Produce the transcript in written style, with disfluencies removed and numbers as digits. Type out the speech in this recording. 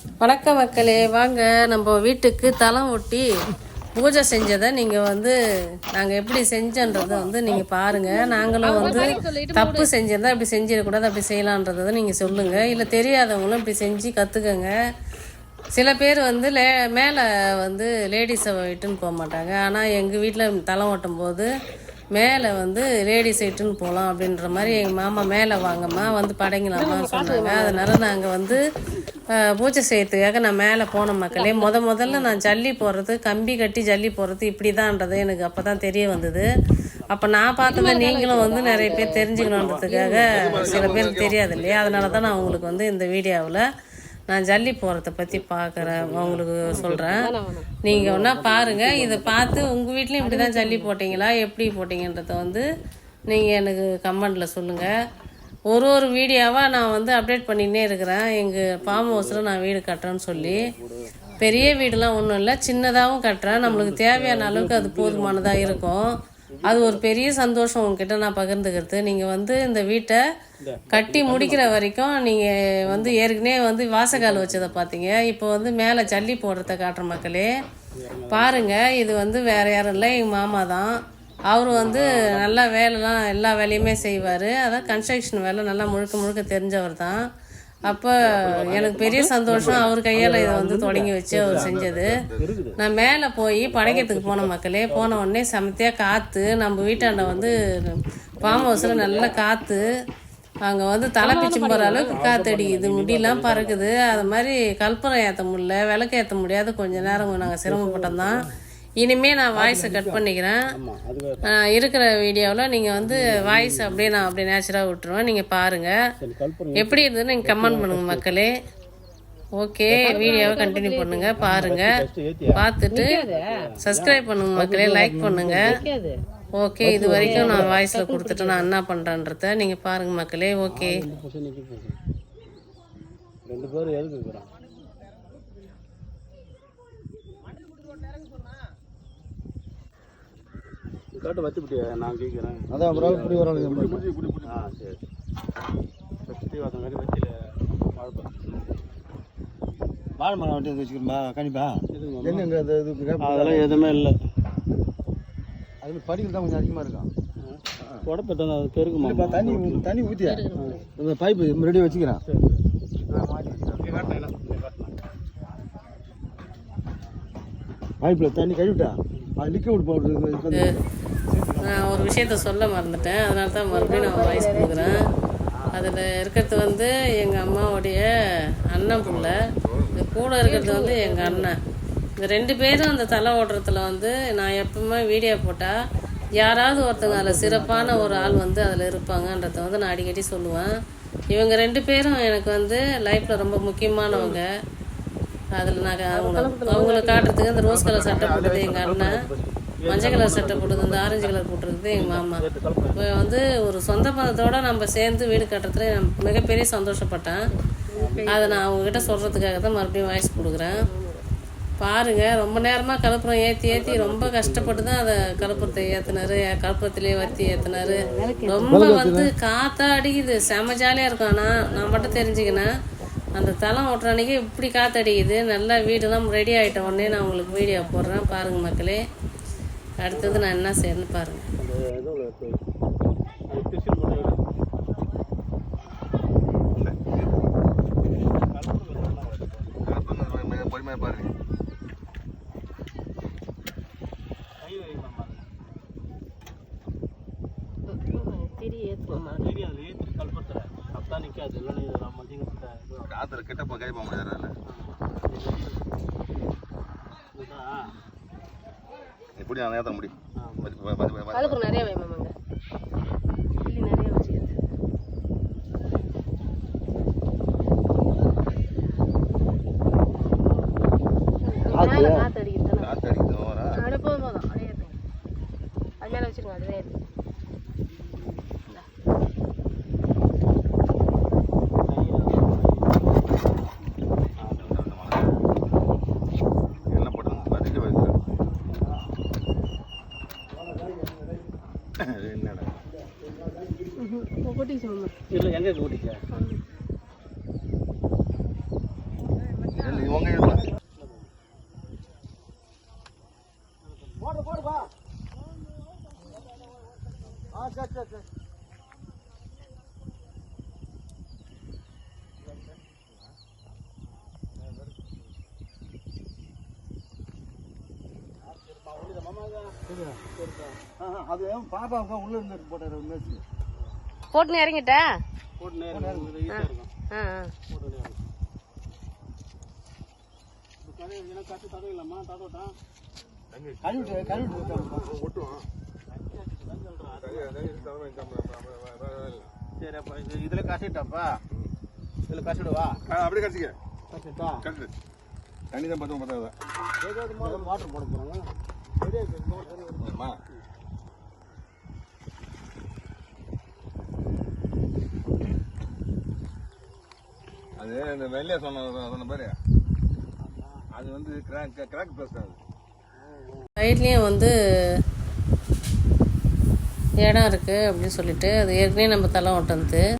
வணக்கம் மக்களே, வாங்க நம்ம வீட்டுக்கு தலம் ஒட்டி பூஜை செஞ்சதை நீங்கள் நாங்கள் எப்படி செஞ்சோன்றதை நீங்கள் பாருங்கள். நாங்களும் தப்பு செஞ்சிருந்தா இப்படி செஞ்சிடக்கூடாது, அப்படி செய்யலான்றதை நீங்கள் சொல்லுங்கள். இல்லை தெரியாதவங்களும் இப்படி செஞ்சு கற்றுக்கங்க. சில பேர் மேலே லேடிஸை இட்டுன்னு போக மாட்டாங்க. ஆனால் எங்கள் வீட்டில் தலம் ஓட்டும் போது மேலே லேடிஸ் இட்டுன்னு போகலாம் அப்படின்ற மாதிரி எங்கள் மாமா மேலே வாங்கம்மா படைங்கலாமா சொன்னாங்க. அதனால் நாங்கள் பூஜை செய்யறதுக்காக நான் மேலே போன மக்களே. முதல்ல நான் ஜல்லி போடுறது, கம்பி கட்டி ஜல்லி போடுறது இப்படி தான்ன்றது எனக்கு அப்போ தான் தெரிய வந்தது. அப்போ நான் பார்த்ததை நீங்களும் நிறைய பேர் தெரிஞ்சுக்கணுன்றதுக்காக, சில பேருக்கு தெரியாது இல்லையா, அதனால தான் நான் உங்களுக்கு இந்த வீடியோவில் நான் ஜல்லி போகிறத பற்றி பார்க்குறேன், உங்களுக்கு சொல்கிறேன். நீங்கள் ஒன்றா பாருங்கள். இதை பார்த்து உங்கள் வீட்லேயும் இப்படி தான் ஜல்லி போட்டிங்களா, எப்படி போட்டிங்கன்றத நீங்கள் எனக்கு கமெண்டில் சொல்லுங்கள். ஒரு வீடியோவாக நான் அப்டேட் பண்ணிகிட்டே இருக்கிறேன். எங்கள் ஃபார்ம் ஹவுஸில் நான் வீடு கட்டுறேன்னு சொல்லி. பெரிய வீடுலாம் ஒன்றும் இல்லை, சின்னதாகவும் கட்டுறேன். நம்மளுக்கு தேவையான அளவுக்கு அது போதுமானதாக இருக்கும். அது ஒரு பெரிய சந்தோஷம் உங்ககிட்ட நான் பகிர்ந்துக்கிறது. நீங்கள் இந்த வீட்டை கட்டி முடிக்கிற வரைக்கும் நீங்கள் ஏற்கனவே வாசக்கால் வச்சதை பார்த்தீங்க. இப்போ மேலே ஜல்லி போடுறத காட்டுற மக்களே பாருங்கள். இது வேறு யாரும் இல்லை, எங்கள் மாமா தான். அவர் நல்லா வேலைலாம் எல்லா வேலையுமே செய்வார். அதான் கன்ஸ்ட்ரக்ஷன் வேலை நல்லா முழுக்க தெரிஞ்சவர் தான். அப்போ எனக்கு பெரிய சந்தோஷம், அவர் கையால் இதை தொடங்கி வச்சு அவர் செஞ்சது. நான் மேலே போய் படைக்கிறதுக்கு போன மக்களே. போன உடனே செமத்தியாக காற்று, நம்ம வீட்டாண்ட ஃபார்ம் ஹவுஸில் நல்லா காற்று. அங்கே தலை பிச்சு போகிற அளவுக்கு காற்று அடிக்குது, முடியெல்லாம் பறக்குது. அது மாதிரி கற்பூரம் ஏற்ற முடியல, விளக்கு ஏற்ற முடியாது. கொஞ்சம் நேரம் நாங்கள் சிரமப்பட்டோம் தான். இனிமேல் நான் வாய்ஸை கட் பண்ணிக்கிறேன். இருக்கிற வீடியோவில் நீங்கள் வாய்ஸ் அப்படியே நான் அப்படியே நேச்சுராக விட்டுருவேன். நீங்கள் பாருங்கள் எப்படி இருந்ததுன்னு நீங்கள் கமெண்ட் பண்ணுங்கள் மக்களே. ஓகே, வீடியோவை கண்டினியூ பண்ணுங்கள், பாருங்கள். பார்த்துட்டு சப்ஸ்கிரைப் பண்ணுங்கள் மக்களே, லைக் பண்ணுங்கள். ஓகே, இது வரைக்கும் நான் வாய்ஸில் கொடுத்துட்டு நான் என்ன பண்ணுறேன்றத நீங்கள் பாருங்கள் மக்களே. ஓகே, காட்டு வச்சுப்பிட்டியா? நான் கேட்குறேன். அதான் அப்புறம் இப்படி வராங்க. ஆ சரி, சுற்றி வந்த மாதிரி வச்சில வாழை மரம் வட்டி வச்சுக்கிறோம்பா. கண்டிப்பா என்னங்க அது அதெல்லாம் எதுவுமே இல்லை. அது படிக்கிறது தான் கொஞ்சம் அதிகமாக இருக்கும். உடப்ப அது பெருக்குமா? தண்ணி ஊற்றியா இந்த பைப்பு ரெடியாக வச்சுக்கிறேன். பைப்பில் தண்ணி கழுவிட்டா அது லிக்விட் போடுறது. நான் ஒரு விஷயத்த சொல்ல மறந்துட்டேன், அதனால தான் மறுபடியும் நான் வாய்ஸ் கொடுக்குறேன். அதில் இருக்கிறது எங்கள் அம்மாவுடைய அண்ணன் புள்ள, இது கூட இருக்கிறது எங்கள் அண்ணன். இந்த 2 பேரும் அந்த தலை ஓடுறதுல நான் எப்பவுமே வீடியோ போட்டால் யாராவது ஒருத்தங்க அதில் சிறப்பான ஒரு ஆள் அதில் இருப்பாங்கன்றத நான் அடிக்கடி சொல்லுவேன். இவங்க 2 பேரும் எனக்கு லைஃப்பில் ரொம்ப முக்கியமானவங்க. அதில் நான் அவங்கள காட்டுறதுக்கு அந்த ரோஸ் கலர் சட்டை போட்டது எங்கள் அண்ணன், மஞ்சள் கலர் சட்டை போட்டது, இந்த ஆரஞ்சு கலர் போட்டுருக்குது எங்கள் மாமா. இப்போ ஒரு சொந்த பந்தத்தோடு நம்ம சேர்ந்து வீடு கட்டுறதுல நான் மிகப்பெரிய சந்தோஷப்பட்டேன். அதை நான் அவங்கக்கிட்ட சொல்கிறதுக்காக தான் மறுபடியும் வாய்ஸ் கொடுக்குறேன். பாருங்கள், ரொம்ப நேரமாக கலப்புரம் ஏற்றி ரொம்ப கஷ்டப்பட்டு தான் அதை கலப்புரத்தை ஏற்றினார். கலப்புரத்துலேயே வத்தி ஏற்றினார். ரொம்ப காற்றா அடிக்குது, செம ஜாலியாக இருக்கும். ஆனால் நான் மட்டும் தெரிஞ்சுக்கினேன், அந்த தலம் ஓட்டுற அன்றைக்கி இப்படி காற்றடிக்குது. நல்லா வீடெல்லாம் ரெடி ஆகிட்ட உடனே நான் உங்களுக்கு வீடியோ போடுறேன், பாருங்கள் மக்களே. அடுத்தது நான் என்ன செய்யணும்னு பாருங்கள். எப்படி நான் ஏற்ற முடியும்? நிறைய வேமாங்க, நிறைய வச்சுக்கிறது. காற்று அடிக்கிறது அப்படியே போதும் அப்படியே ஏற்றுங்க. அது மேலே வச்சுருங்க, அதுவே ஏற்று. இல்லை எங்கே கூட்டிக்க அது பாப்பாவுக்கு உள்ள இருந்து போட்டாரு மேட்ச் போட்டுன்னு இறங்கிட்டா போட்டு நேரம் ஈஸியாக இருக்கும் ஆ ஆ போட்டு நேரம் கதை எதுனா கட்டு தடவிடலாமா தடவட்டா கழுவிட்டு சரி அப்போ இதில் கசிட்டாப்பா இதில் கசிடுவா அப்படியே கடிச்சிக்க கசிட்டா கட்டு தண்ணி தான் பத்தாது ஏதாவது முதல்ல வாட்டர் போட போகிறாங்க அது இந்த வெள்ளையா சொன்ன பாரு அது வந்து கிராக் பிளஸ் அது சைட்லேயும் வந்து இடம் இருக்குது அப்படின்னு சொல்லிட்டு அது ஏற்கனவே நம்ம தலை ஓட்டுறது